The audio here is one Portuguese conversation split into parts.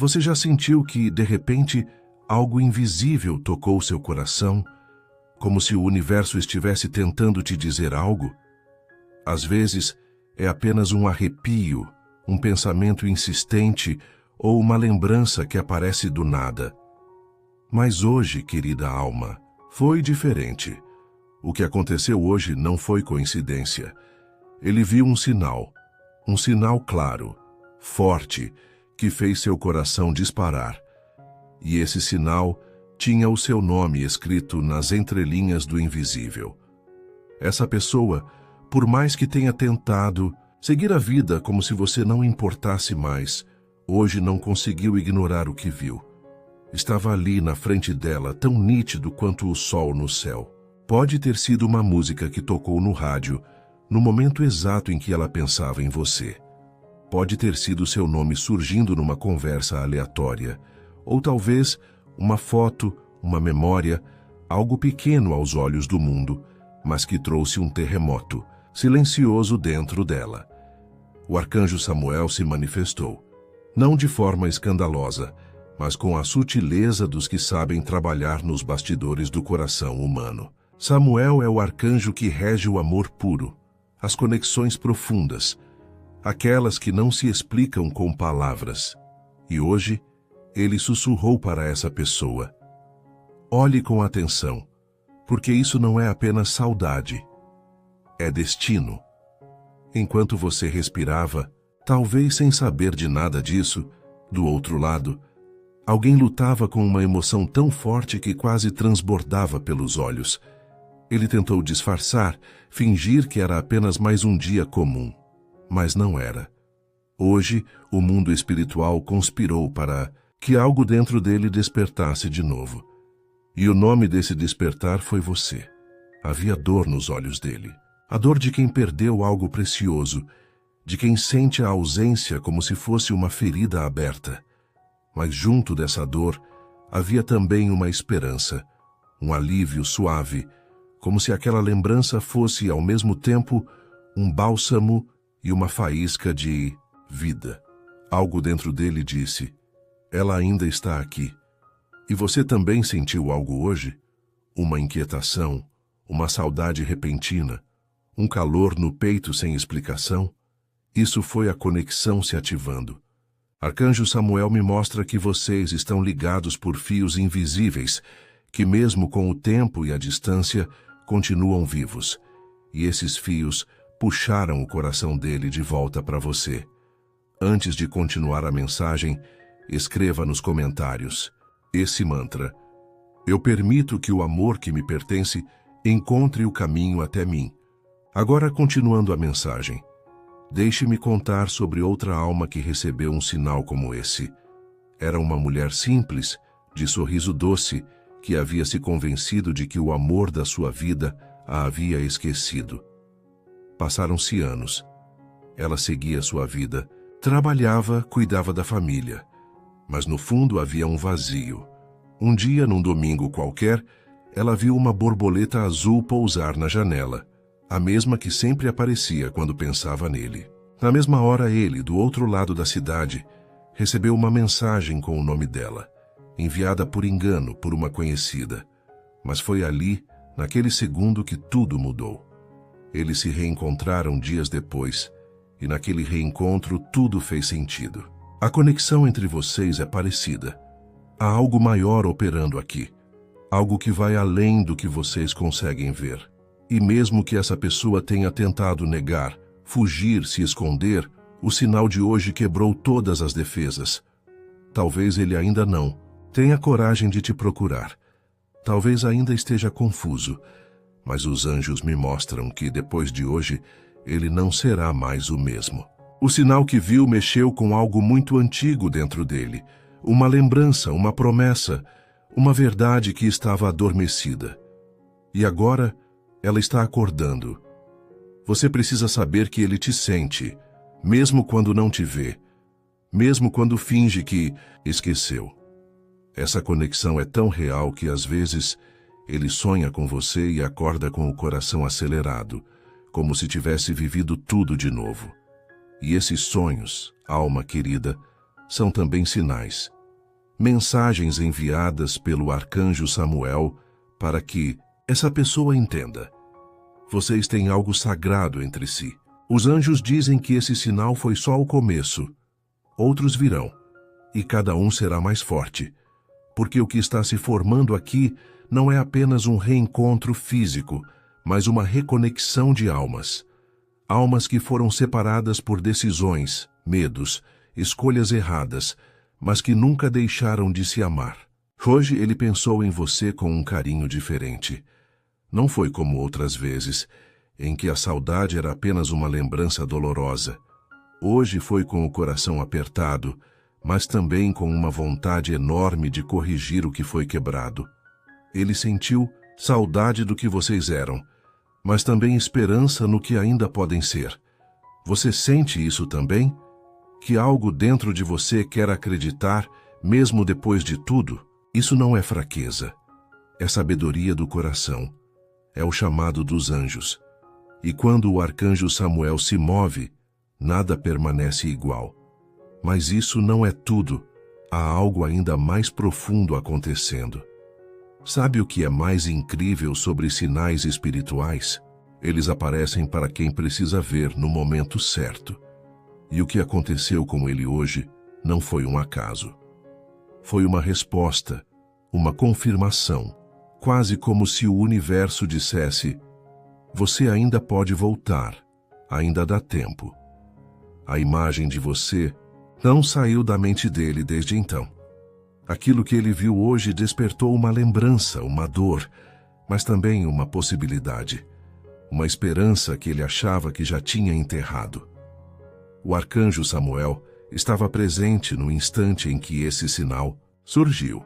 Você já sentiu que, de repente, algo invisível tocou seu coração, como se o universo estivesse tentando te dizer algo? Às vezes, é apenas um arrepio, um pensamento insistente ou uma lembrança que aparece do nada. Mas hoje, querida alma, foi diferente. O que aconteceu hoje não foi coincidência. Ele viu um sinal claro, forte, que fez seu coração disparar. E esse sinal tinha o seu nome escrito nas entrelinhas do invisível. Essa pessoa, por mais que tenha tentado seguir a vida como se você não importasse mais, hoje não conseguiu ignorar o que viu. Estava ali na frente dela, tão nítido quanto o sol no céu. Pode ter sido uma música que tocou no rádio, no momento exato em que ela pensava em você. Pode ter sido seu nome surgindo numa conversa aleatória, ou talvez uma foto, uma memória, algo pequeno aos olhos do mundo, mas que trouxe um terremoto, silencioso dentro dela. O arcanjo Samuel se manifestou, não de forma escandalosa, mas com a sutileza dos que sabem trabalhar nos bastidores do coração humano. Samuel é o arcanjo que rege o amor puro, as conexões profundas, aquelas que não se explicam com palavras. E hoje, ele sussurrou para essa pessoa: olhe com atenção, porque isso não é apenas saudade, é destino. Enquanto você respirava, talvez sem saber de nada disso, do outro lado, alguém lutava com uma emoção tão forte que quase transbordava pelos olhos. Ele tentou disfarçar, fingir que era apenas mais um dia comum, mas não era. Hoje, o mundo espiritual conspirou para que algo dentro dele despertasse de novo. E o nome desse despertar foi você. Havia dor nos olhos dele. A dor de quem perdeu algo precioso, de quem sente a ausência como se fosse uma ferida aberta. Mas junto dessa dor, havia também uma esperança, um alívio suave, como se aquela lembrança fosse, ao mesmo tempo, um bálsamo e uma faísca de vida. Algo dentro dele disse: ela ainda está aqui. E você também sentiu algo hoje? Uma inquietação, uma saudade repentina, um calor no peito sem explicação? Isso foi a conexão se ativando. Arcanjo Samuel me mostra que vocês estão ligados por fios invisíveis, que mesmo com o tempo e a distância, continuam vivos. E esses fios puxaram o coração dele de volta para você. Antes de continuar a mensagem, escreva nos comentários esse mantra: eu permito que o amor que me pertence encontre o caminho até mim. Agora, continuando a mensagem, deixe-me contar sobre outra alma que recebeu um sinal como esse. Era uma mulher simples, de sorriso doce, que havia se convencido de que o amor da sua vida a havia esquecido. Passaram-se anos. Ela seguia sua vida, trabalhava, cuidava da família. Mas no fundo havia um vazio. Um dia, num domingo qualquer, ela viu uma borboleta azul pousar na janela, a mesma que sempre aparecia quando pensava nele. Na mesma hora, ele, do outro lado da cidade, recebeu uma mensagem com o nome dela, enviada por engano por uma conhecida. Mas foi ali, naquele segundo, que tudo mudou. Eles se reencontraram dias depois, e naquele reencontro tudo fez sentido. A conexão entre vocês é parecida. Há algo maior operando aqui, algo que vai além do que vocês conseguem ver. E mesmo que essa pessoa tenha tentado negar, fugir, se esconder, o sinal de hoje quebrou todas as defesas. Talvez ele ainda não tenha coragem de te procurar. Talvez ainda esteja confuso, mas os anjos me mostram que depois de hoje ele não será mais o mesmo. O sinal que viu mexeu com algo muito antigo dentro dele, uma lembrança, uma promessa, uma verdade que estava adormecida. E agora ela está acordando. Você precisa saber que ele te sente, mesmo quando não te vê, mesmo quando finge que esqueceu. Essa conexão é tão real que às vezes ele sonha com você e acorda com o coração acelerado, como se tivesse vivido tudo de novo. E esses sonhos, alma querida, são também sinais. Mensagens enviadas pelo arcanjo Samuel para que essa pessoa entenda. Vocês têm algo sagrado entre si. Os anjos dizem que esse sinal foi só o começo. Outros virão, e cada um será mais forte, porque o que está se formando aqui não é apenas um reencontro físico, mas uma reconexão de almas. Almas que foram separadas por decisões, medos, escolhas erradas, mas que nunca deixaram de se amar. Hoje ele pensou em você com um carinho diferente. Não foi como outras vezes, em que a saudade era apenas uma lembrança dolorosa. Hoje foi com o coração apertado, mas também com uma vontade enorme de corrigir o que foi quebrado. Ele sentiu saudade do que vocês eram, mas também esperança no que ainda podem ser. Você sente isso também? Que algo dentro de você quer acreditar, mesmo depois de tudo? Isso não é fraqueza. É sabedoria do coração. É o chamado dos anjos. E quando o arcanjo Samuel se move, nada permanece igual. Mas isso não é tudo. Há algo ainda mais profundo acontecendo. Sabe o que é mais incrível sobre sinais espirituais? Eles aparecem para quem precisa ver no momento certo. E o que aconteceu com ele hoje não foi um acaso. Foi uma resposta, uma confirmação, quase como se o universo dissesse: você ainda pode voltar, ainda dá tempo. A imagem de você não saiu da mente dele desde então. Aquilo que ele viu hoje despertou uma lembrança, uma dor, mas também uma possibilidade, uma esperança que ele achava que já tinha enterrado. O arcanjo Samuel estava presente no instante em que esse sinal surgiu.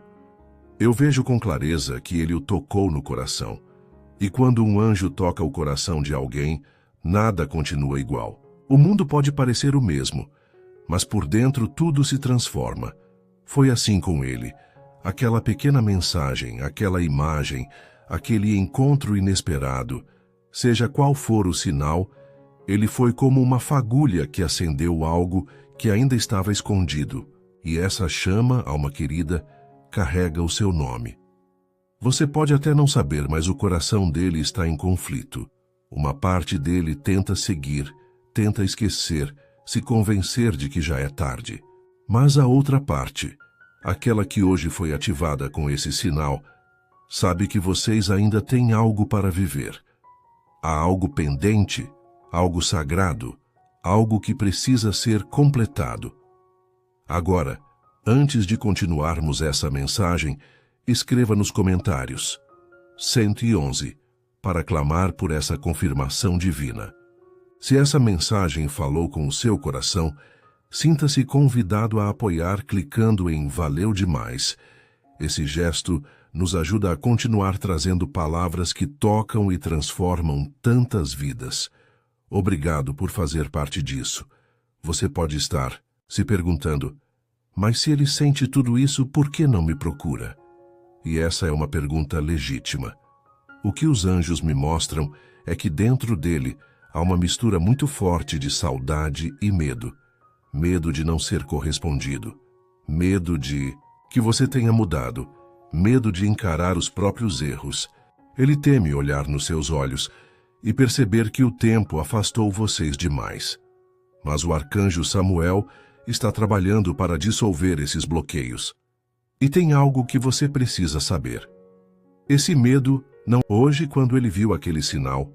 Eu vejo com clareza que ele o tocou no coração. E quando um anjo toca o coração de alguém, nada continua igual. O mundo pode parecer o mesmo, mas por dentro tudo se transforma. Foi assim com ele. Aquela pequena mensagem, aquela imagem, aquele encontro inesperado, seja qual for o sinal, ele foi como uma fagulha que acendeu algo que ainda estava escondido. E essa chama, alma querida, carrega o seu nome. Você pode até não saber, mas o coração dele está em conflito. Uma parte dele tenta seguir, tenta esquecer, se convencer de que já é tarde. Mas a outra parte, aquela que hoje foi ativada com esse sinal, sabe que vocês ainda têm algo para viver. Há algo pendente, algo sagrado, algo que precisa ser completado. Agora, antes de continuarmos essa mensagem, escreva nos comentários 111 para clamar por essa confirmação divina. Se essa mensagem falou com o seu coração, sinta-se convidado a apoiar clicando em Valeu demais. Esse gesto nos ajuda a continuar trazendo palavras que tocam e transformam tantas vidas. Obrigado por fazer parte disso. Você pode estar se perguntando: mas se ele sente tudo isso, por que não me procura? E essa é uma pergunta legítima. O que os anjos me mostram é que dentro dele há uma mistura muito forte de saudade e medo. Medo de não ser correspondido. Medo de que você tenha mudado. Medo de encarar os próprios erros. Ele teme olhar nos seus olhos e perceber que o tempo afastou vocês demais. Mas o arcanjo Samuel está trabalhando para dissolver esses bloqueios. E tem algo que você precisa saber. Esse medo não... Hoje, quando ele viu aquele sinal,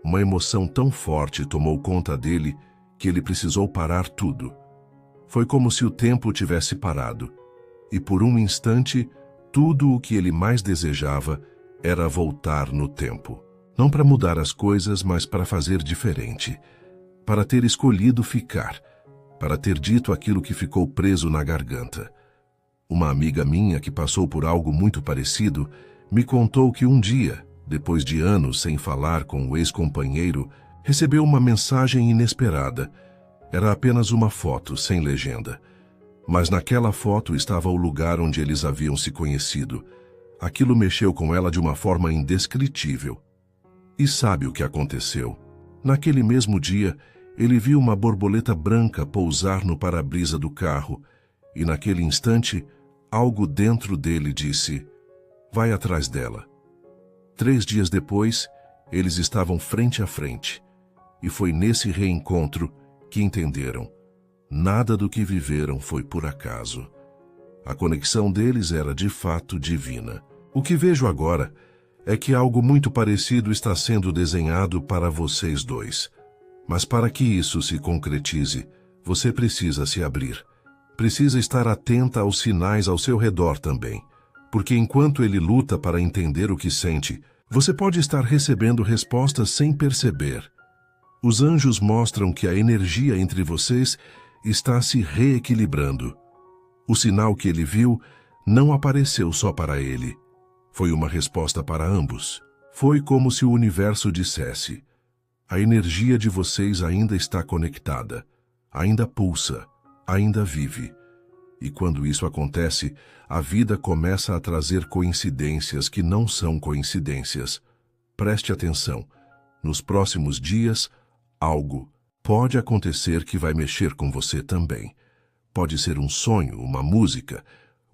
uma emoção tão forte tomou conta dele que ele precisou parar tudo. Foi como se o tempo tivesse parado. E por um instante, tudo o que ele mais desejava era voltar no tempo. Não para mudar as coisas, mas para fazer diferente. Para ter escolhido ficar. Para ter dito aquilo que ficou preso na garganta. Uma amiga minha que passou por algo muito parecido me contou que um dia, depois de anos sem falar com o ex-companheiro, recebeu uma mensagem inesperada. Era apenas uma foto, sem legenda. Mas naquela foto estava o lugar onde eles haviam se conhecido. Aquilo mexeu com ela de uma forma indescritível. E sabe o que aconteceu? Naquele mesmo dia, ele viu uma borboleta branca pousar no para-brisa do carro. e naquele instante, algo dentro dele disse: vai atrás dela. 3 dias depois, eles estavam frente a frente, e foi nesse reencontro que entenderam: nada do que viveram foi por acaso. A conexão deles era de fato divina. O que vejo agora é que algo muito parecido está sendo desenhado para vocês dois. Mas para que isso se concretize, você precisa se abrir. Precisa estar atenta aos sinais ao seu redor também. Porque enquanto ele luta para entender o que sente, você pode estar recebendo respostas sem perceber. Os anjos mostram que a energia entre vocês está se reequilibrando. O sinal que ele viu não apareceu só para ele. Foi uma resposta para ambos. Foi como se o universo dissesse: a energia de vocês ainda está conectada, ainda pulsa, ainda vive. E quando isso acontece, a vida começa a trazer coincidências que não são coincidências. Preste atenção. Nos próximos dias, algo pode acontecer que vai mexer com você também. Pode ser um sonho, uma música,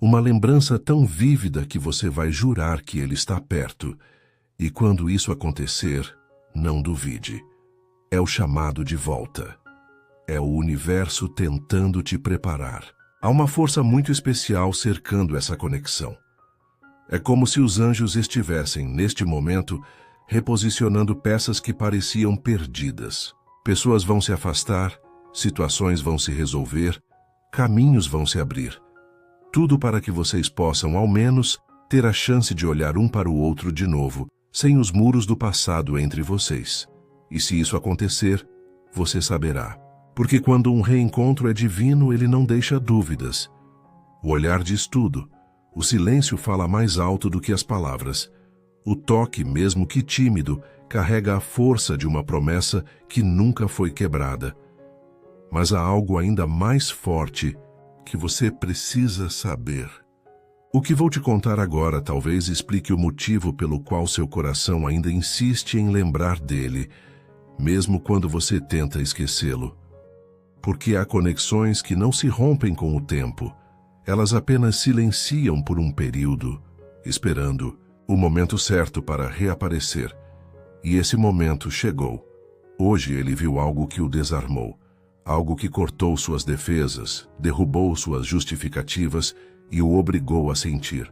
uma lembrança tão vívida que você vai jurar que ele está perto. E quando isso acontecer, não duvide. É o chamado de volta. É o universo tentando te preparar. Há uma força muito especial cercando essa conexão. É como se os anjos estivessem, neste momento, reposicionando peças que pareciam perdidas. Pessoas vão se afastar, situações vão se resolver, caminhos vão se abrir. Tudo para que vocês possam, ao menos, ter a chance de olhar um para o outro de novo, sem os muros do passado entre vocês. E se isso acontecer, você saberá. Porque quando um reencontro é divino, ele não deixa dúvidas. O olhar diz tudo. O silêncio fala mais alto do que as palavras. O toque, mesmo que tímido, carrega a força de uma promessa que nunca foi quebrada. Mas há algo ainda mais forte que você precisa saber. O que vou te contar agora talvez explique o motivo pelo qual seu coração ainda insiste em lembrar dele, mesmo quando você tenta esquecê-lo. Porque há conexões que não se rompem com o tempo. Elas apenas silenciam por um período, esperando o momento certo para reaparecer. E esse momento chegou. Hoje ele viu algo que o desarmou. Algo que cortou suas defesas, derrubou suas justificativas e o obrigou a sentir.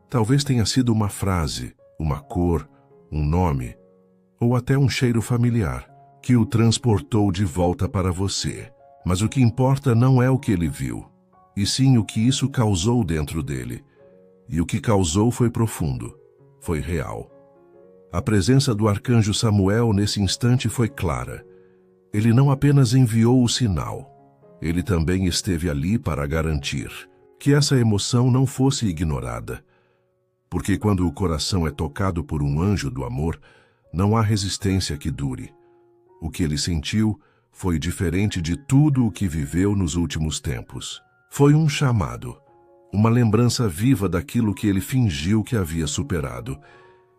Talvez tenha sido uma frase, uma cor, um nome, ou até um cheiro familiar, que o transportou de volta para você. Mas o que importa não é o que ele viu, e sim o que isso causou dentro dele. E o que causou foi profundo, foi real. A presença do arcanjo Samuel nesse instante foi clara. Ele não apenas enviou o sinal, ele também esteve ali para garantir que essa emoção não fosse ignorada. Porque quando o coração é tocado por um anjo do amor, não há resistência que dure. O que ele sentiu foi diferente de tudo o que viveu nos últimos tempos. Foi um chamado, uma lembrança viva daquilo que ele fingiu que havia superado.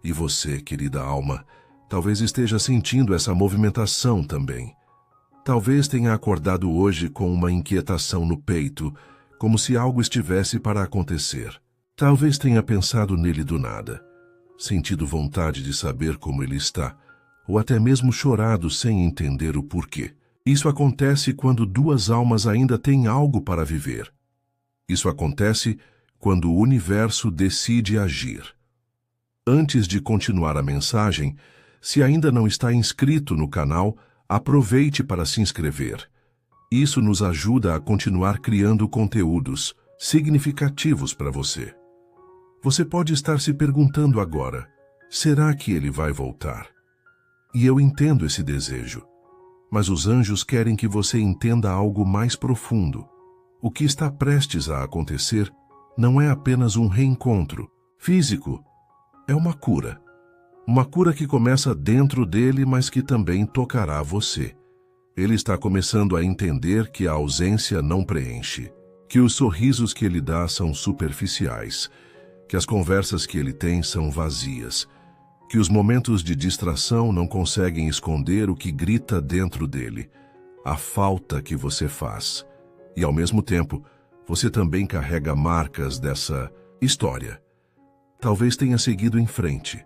E você, querida alma, talvez esteja sentindo essa movimentação também. Talvez tenha acordado hoje com uma inquietação no peito, como se algo estivesse para acontecer. Talvez tenha pensado nele do nada, sentido vontade de saber como ele está, ou até mesmo chorado sem entender o porquê. Isso acontece quando duas almas ainda têm algo para viver. Isso acontece quando o universo decide agir. Antes de continuar a mensagem, se ainda não está inscrito no canal, aproveite para se inscrever. Isso nos ajuda a continuar criando conteúdos significativos para você. Você pode estar se perguntando agora, será que ele vai voltar? E eu entendo esse desejo, mas os anjos querem que você entenda algo mais profundo. O que está prestes a acontecer não é apenas um reencontro físico, é uma cura. Uma cura que começa dentro dele, mas que também tocará você. Ele está começando a entender que a ausência não preenche, que os sorrisos que ele dá são superficiais, que as conversas que ele tem são vazias, que os momentos de distração não conseguem esconder o que grita dentro dele, a falta que você faz. E, ao mesmo tempo, Você também carrega marcas dessa história. Talvez tenha seguido em frente.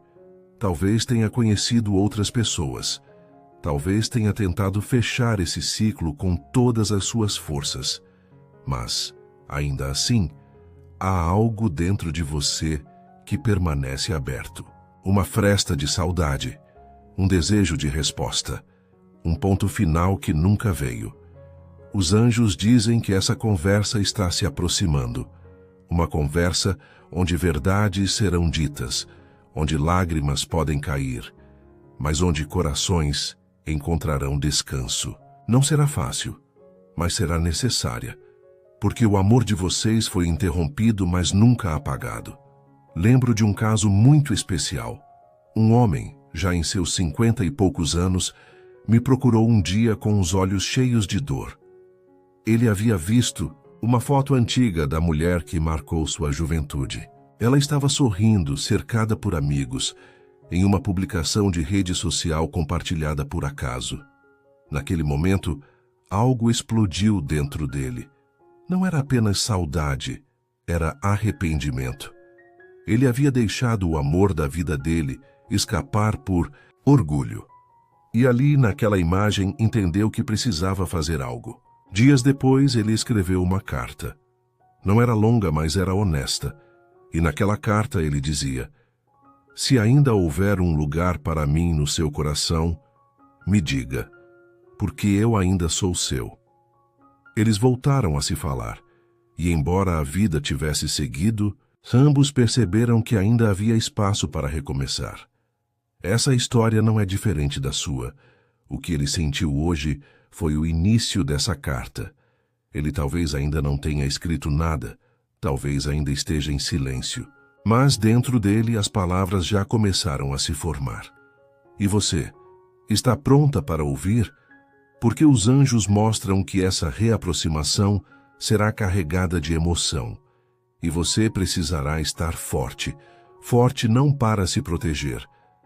Talvez tenha conhecido outras pessoas. Talvez tenha tentado fechar esse ciclo com todas as suas forças. Mas, ainda assim, há algo dentro de você que permanece aberto. Uma fresta de saudade, um desejo de resposta, um ponto final que nunca veio. Os anjos dizem que essa conversa está se aproximando. Uma conversa onde verdades serão ditas, onde lágrimas podem cair, mas onde corações encontrarão descanso. Não será fácil, mas será necessária, porque o amor de vocês foi interrompido, mas nunca apagado. Lembro de um caso muito especial. Um homem, já em seus 50 e poucos anos, me procurou um dia com os olhos cheios de dor. Ele havia visto uma foto antiga da mulher que marcou sua juventude. Ela estava sorrindo, cercada por amigos, em uma publicação de rede social compartilhada por acaso. Naquele momento, algo explodiu dentro dele. Não era apenas saudade, era arrependimento. Ele havia deixado o amor da vida dele escapar por orgulho. E ali, naquela imagem, entendeu que precisava fazer algo. Dias depois, ele escreveu uma carta. Não era longa, mas era honesta. E naquela carta ele dizia: se ainda houver um lugar para mim no seu coração, me diga, porque eu ainda sou seu. Eles voltaram a se falar, e embora a vida tivesse seguido, ambos perceberam que ainda havia espaço para recomeçar. Essa história não é diferente da sua. O que ele sentiu hoje foi o início dessa carta. Ele talvez ainda não tenha escrito nada, talvez ainda esteja em silêncio. Mas dentro dele as palavras já começaram a se formar. E você, está pronta para ouvir? Porque os anjos mostram que essa reaproximação será carregada de emoção. E você precisará estar forte. Forte não para se proteger,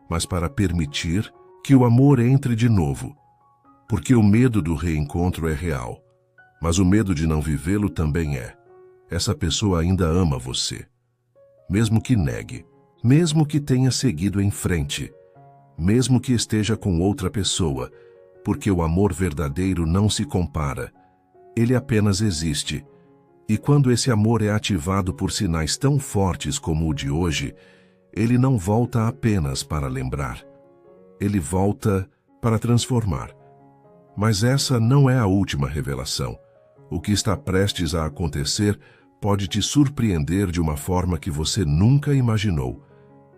mas para permitir que o amor entre de novo. Porque o medo do reencontro é real, mas o medo de não vivê-lo também é. Essa pessoa ainda ama você. Mesmo que negue, mesmo que tenha seguido em frente, mesmo que esteja com outra pessoa, porque o amor verdadeiro não se compara. Ele apenas existe. E quando esse amor é ativado por sinais tão fortes como o de hoje, ele não volta apenas para lembrar. Ele volta para transformar. Mas essa não é a última revelação. O que está prestes a acontecer pode te surpreender de uma forma que você nunca imaginou.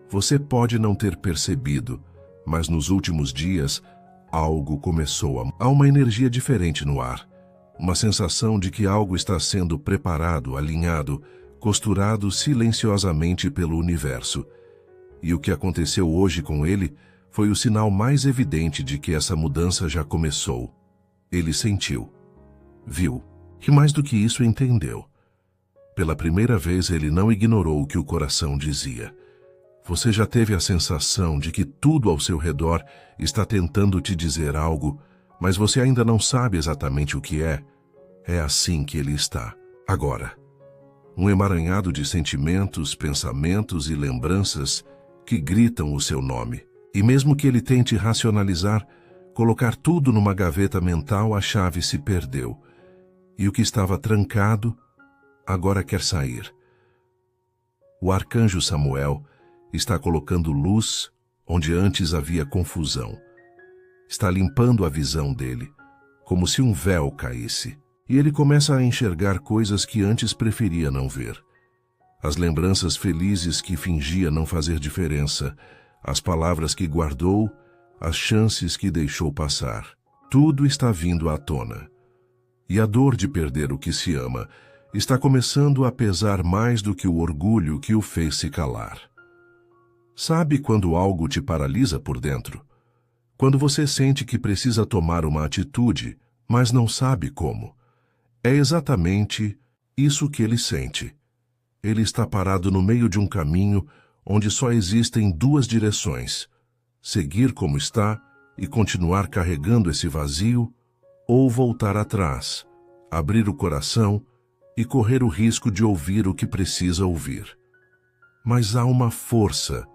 Você pode não ter percebido, mas nos últimos dias, algo começou. Há uma energia diferente no ar. Uma sensação de que algo está sendo preparado, alinhado, costurado silenciosamente pelo universo. E o que aconteceu hoje com ele foi o sinal mais evidente de que essa mudança já começou. Ele sentiu, viu, e mais do que isso entendeu. Pela primeira vez ele não ignorou o que o coração dizia. Você já teve a sensação de que tudo ao seu redor está tentando te dizer algo, mas você ainda não sabe exatamente o que é? É assim que ele está, agora. Um emaranhado de sentimentos, pensamentos e lembranças que gritam o seu nome. E mesmo que ele tente racionalizar, colocar tudo numa gaveta mental, a chave se perdeu. E o que estava trancado, agora quer sair. O arcanjo Samuel está colocando luz onde antes havia confusão. Está limpando a visão dele, como se um véu caísse. E ele começa a enxergar coisas que antes preferia não ver. As lembranças felizes que fingia não fazer diferença, as palavras que guardou, as chances que deixou passar. Tudo está vindo à tona. E a dor de perder o que se ama está começando a pesar mais do que o orgulho que o fez se calar. Sabe quando algo te paralisa por dentro? Quando você sente que precisa tomar uma atitude, mas não sabe como. É exatamente isso que ele sente. Ele está parado no meio de um caminho onde só existem duas direções: seguir como está e continuar carregando esse vazio, ou voltar atrás, abrir o coração e correr o risco de ouvir o que precisa ouvir. Mas há uma força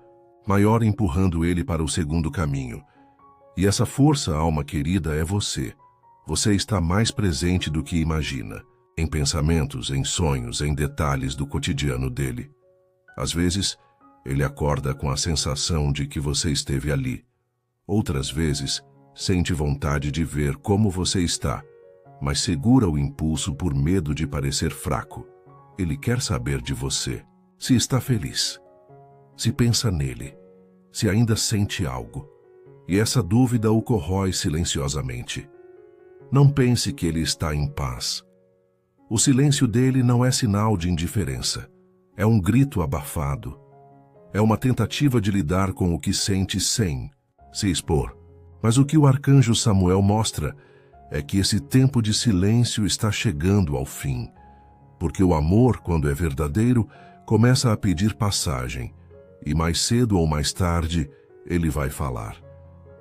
maior empurrando ele para o segundo caminho. E essa força, alma querida, é você. Você está mais presente do que imagina, em pensamentos, em sonhos, em detalhes do cotidiano dele. Às vezes, ele acorda com a sensação de que você esteve ali. Outras vezes, sente vontade de ver como você está, mas segura o impulso por medo de parecer fraco. Ele quer saber de você, se está feliz, se pensa nele, se ainda sente algo. E essa dúvida o corrói silenciosamente. Não pense que ele está em paz. O silêncio dele não é sinal de indiferença. É um grito abafado. É uma tentativa de lidar com o que sente sem se expor. Mas o que o arcanjo Samuel mostra é que esse tempo de silêncio está chegando ao fim. Porque o amor, quando é verdadeiro, começa a pedir passagem. E mais cedo ou mais tarde, ele vai falar.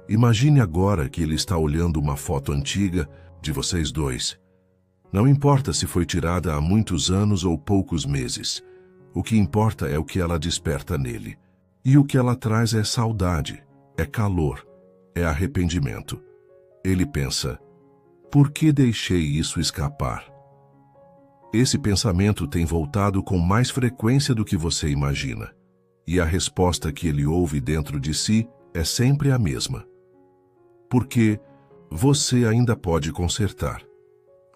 Imagine agora que ele está olhando uma foto antiga de vocês dois. Não importa se foi tirada há muitos anos ou poucos meses. O que importa é o que ela desperta nele. E o que ela traz é saudade, é calor, é arrependimento. Ele pensa, por que deixei isso escapar? Esse pensamento tem voltado com mais frequência do que você imagina. E a resposta que ele ouve dentro de si é sempre a mesma. Porque você ainda pode consertar.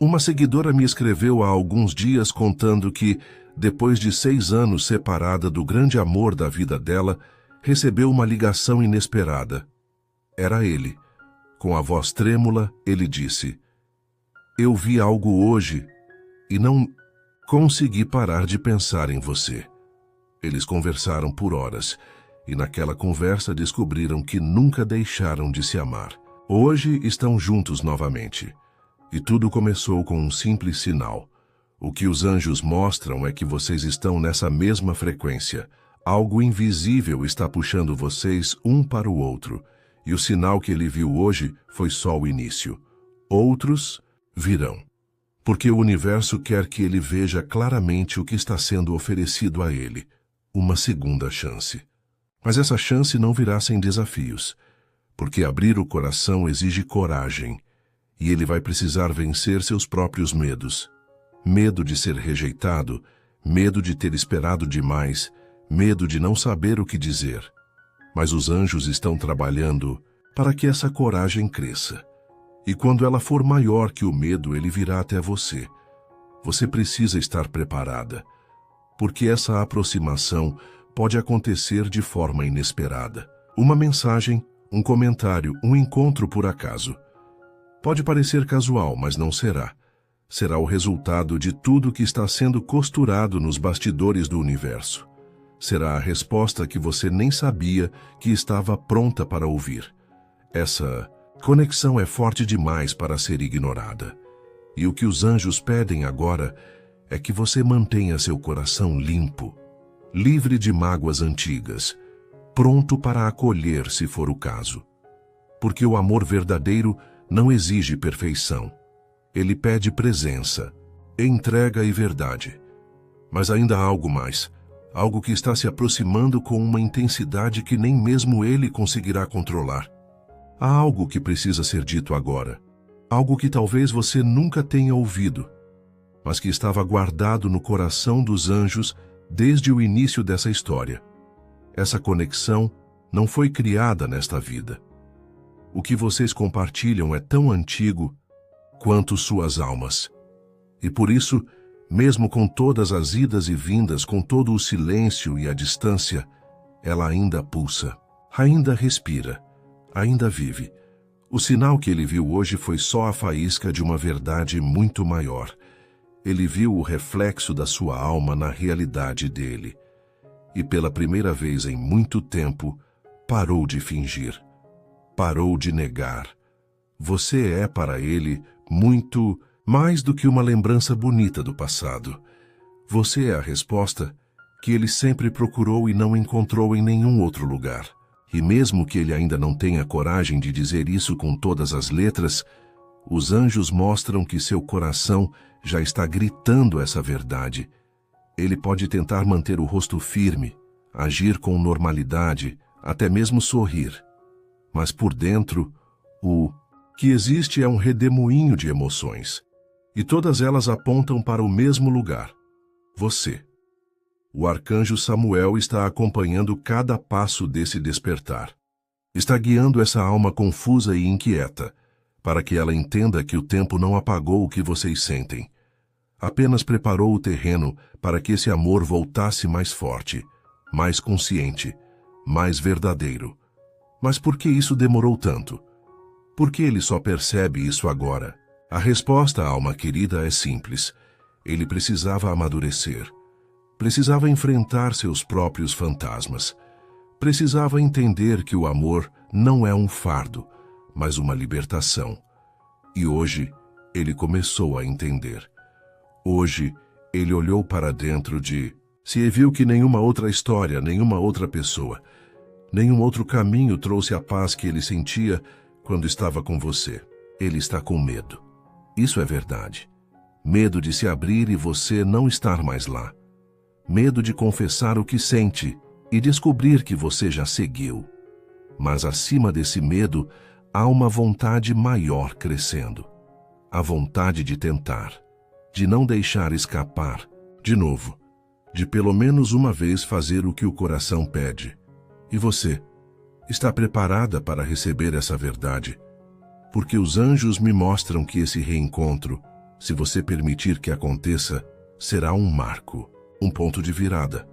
Uma seguidora me escreveu há alguns dias contando que, depois de 6 anos separada do grande amor da vida dela, recebeu uma ligação inesperada. Era ele. Com a voz trêmula, ele disse, eu vi algo hoje e não consegui parar de pensar em você. Eles conversaram por horas e naquela conversa descobriram que nunca deixaram de se amar. Hoje estão juntos novamente. E tudo começou com um simples sinal. O que os anjos mostram é que vocês estão nessa mesma frequência. Algo invisível está puxando vocês um para o outro. E o sinal que ele viu hoje foi só o início. Outros virão. Porque o universo quer que ele veja claramente o que está sendo oferecido a ele. Uma segunda chance. Mas essa chance não virá sem desafios. Porque abrir o coração exige coragem, e ele vai precisar vencer seus próprios medos. Medo de ser rejeitado, medo de ter esperado demais, medo de não saber o que dizer. Mas os anjos estão trabalhando para que essa coragem cresça. E quando ela for maior que o medo, ele virá até você. Você precisa estar preparada, porque essa aproximação pode acontecer de forma inesperada. Uma mensagem, um comentário, um encontro por acaso. Pode parecer casual, mas não será. Será o resultado de tudo que está sendo costurado nos bastidores do universo. Será a resposta que você nem sabia que estava pronta para ouvir. Essa conexão é forte demais para ser ignorada. E o que os anjos pedem agora é que você mantenha seu coração limpo, livre de mágoas antigas, pronto para acolher se for o caso. Porque o amor verdadeiro não exige perfeição. Ele pede presença, entrega e verdade. Mas ainda há algo mais, algo que está se aproximando com uma intensidade que nem mesmo ele conseguirá controlar. Há algo que precisa ser dito agora, algo que talvez você nunca tenha ouvido, mas que estava guardado no coração dos anjos desde o início dessa história. Essa conexão não foi criada nesta vida. O que vocês compartilham é tão antigo quanto suas almas. E por isso, mesmo com todas as idas e vindas, com todo o silêncio e a distância, ela ainda pulsa, ainda respira, ainda vive. O sinal que ele viu hoje foi só a faísca de uma verdade muito maior. Ele viu o reflexo da sua alma na realidade dele. E pela primeira vez em muito tempo, parou de fingir. Parou de negar. Você é para ele muito mais do que uma lembrança bonita do passado. Você é a resposta que ele sempre procurou e não encontrou em nenhum outro lugar. E mesmo que ele ainda não tenha coragem de dizer isso com todas as letras, os anjos mostram que seu coração já está gritando essa verdade. Ele pode tentar manter o rosto firme, agir com normalidade, até mesmo sorrir. Mas por dentro, o que existe é um redemoinho de emoções. E todas elas apontam para o mesmo lugar: você. O arcanjo Samuel está acompanhando cada passo desse despertar. Está guiando essa alma confusa e inquieta, para que ela entenda que o tempo não apagou o que vocês sentem. Apenas preparou o terreno para que esse amor voltasse mais forte, mais consciente, mais verdadeiro. Mas por que isso demorou tanto? Por que ele só percebe isso agora? A resposta, alma querida, é simples. Ele precisava amadurecer. Precisava enfrentar seus próprios fantasmas. Precisava entender que o amor não é um fardo, mas uma libertação. E hoje, ele começou a entender. Hoje, ele olhou para dentro de si e viu que nenhuma outra história, nenhuma outra pessoa, nenhum outro caminho trouxe a paz que ele sentia quando estava com você. Ele está com medo. Isso é verdade. Medo de se abrir e você não estar mais lá. Medo de confessar o que sente e descobrir que você já seguiu. Mas acima desse medo, há uma vontade maior crescendo. A vontade de tentar, de não deixar escapar, de novo, de pelo menos uma vez fazer o que o coração pede. E você, está preparada para receber essa verdade? Porque os anjos me mostram que esse reencontro, se você permitir que aconteça, será um marco, um ponto de virada.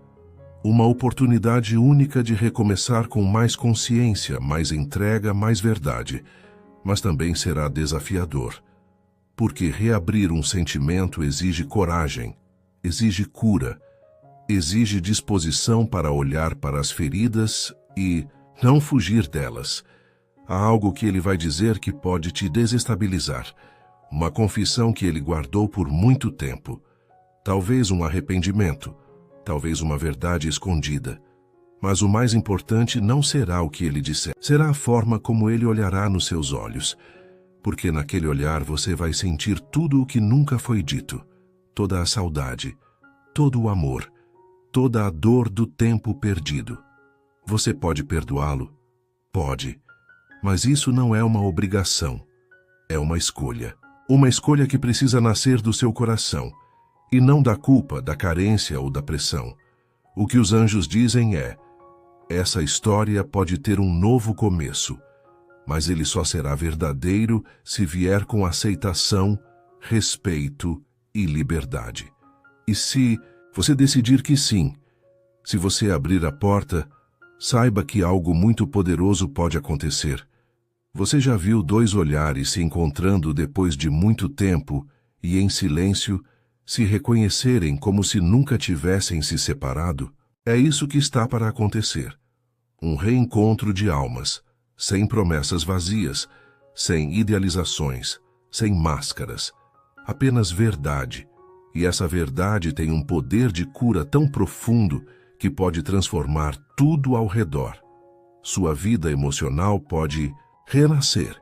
Uma oportunidade única de recomeçar com mais consciência, mais entrega, mais verdade. Mas também será desafiador. Porque reabrir um sentimento exige coragem, exige cura, exige disposição para olhar para as feridas e não fugir delas. Há algo que ele vai dizer que pode te desestabilizar. Uma confissão que ele guardou por muito tempo. Talvez um arrependimento. Talvez uma verdade escondida. Mas o mais importante não será o que ele disser. Será a forma como ele olhará nos seus olhos. Porque naquele olhar você vai sentir tudo o que nunca foi dito. Toda a saudade. Todo o amor. Toda a dor do tempo perdido. Você pode perdoá-lo? Pode. Mas isso não é uma obrigação. É uma escolha. Uma escolha que precisa nascer do seu coração. E não da culpa, da carência ou da pressão. O que os anjos dizem é: essa história pode ter um novo começo, mas ele só será verdadeiro se vier com aceitação, respeito e liberdade. E se você decidir que sim, se você abrir a porta, saiba que algo muito poderoso pode acontecer. Você já viu dois olhares se encontrando depois de muito tempo e, em silêncio, se reconhecerem como se nunca tivessem se separado? É isso que está para acontecer. Um reencontro de almas, sem promessas vazias, sem idealizações, sem máscaras. Apenas verdade. E essa verdade tem um poder de cura tão profundo que pode transformar tudo ao redor. Sua vida emocional pode renascer.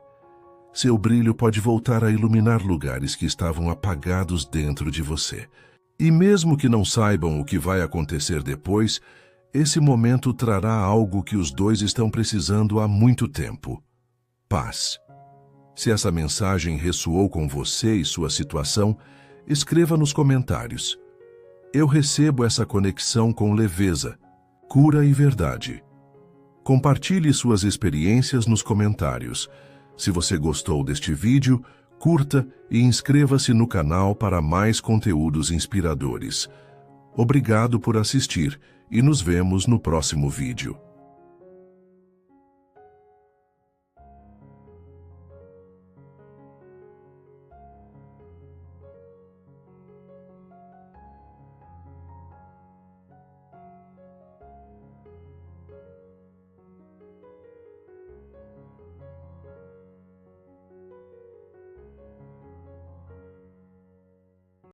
Seu brilho pode voltar a iluminar lugares que estavam apagados dentro de você. E mesmo que não saibam o que vai acontecer depois, esse momento trará algo que os dois estão precisando há muito tempo: paz. Se essa mensagem ressoou com você e sua situação, escreva nos comentários. Eu recebo essa conexão com leveza, cura e verdade. Compartilhe suas experiências nos comentários. Se você gostou deste vídeo, curta e inscreva-se no canal para mais conteúdos inspiradores. Obrigado por assistir e nos vemos no próximo vídeo.